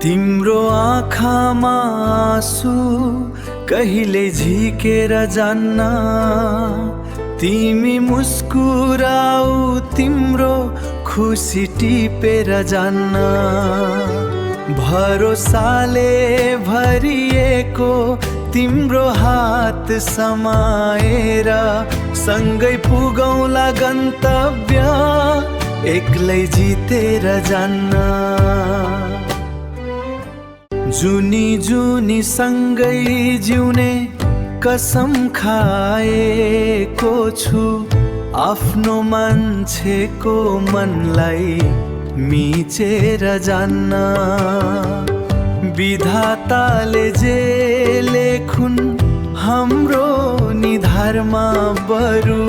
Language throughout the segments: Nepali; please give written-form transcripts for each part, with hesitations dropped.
तिम्रो आँखामा आँसु कहिले झिकेर जान्न, तिमी मुस्कुराऊ तिम्रो खुसी टिपेर जान्न। भरोसाले भरिएको तिम्रो हात समाएर सँगै पुगौला गन्तव्य, एक्लै जितेर जान्न। जुनी जुनी सँगै जिउने कसम खाएको छु, आफ्नो मान्छेको मनलाई मिचेर जान्न। विधाताले जे लेखुन् हाम्रो निधारमा, बरु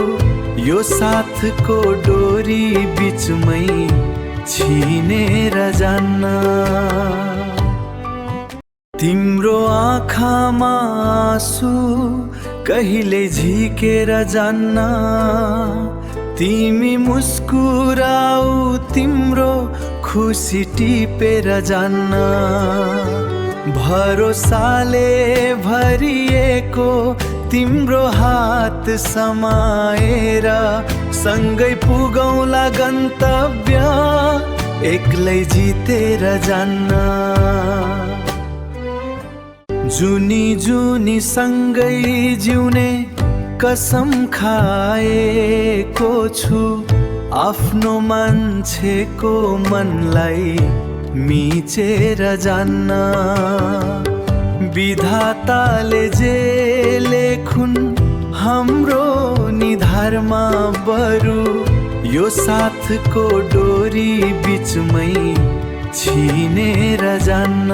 यो साथको डोरी बिचमै छिनेर जान्न। तिम्रो आँखामा आँसु कहिले झिकेर जान्न, तिमी मुस्कुराऊ तिम्रो खुसी टिपेर जान्न। भरोसाले भरिएको तिम्रो हात समाएर सँगै पुगौला गन्तव्य, एक्लै जितेर जान्न। जुनी जुनी सँगै जिउने कसम खाएको छु, आफ्नो मान्छेको मनलाई मिचेर जान्न। विधाताले जे लेखुन् हाम्रो निधारमा, बरु यो साथको डोरी बिचमै छिनेर जान्न।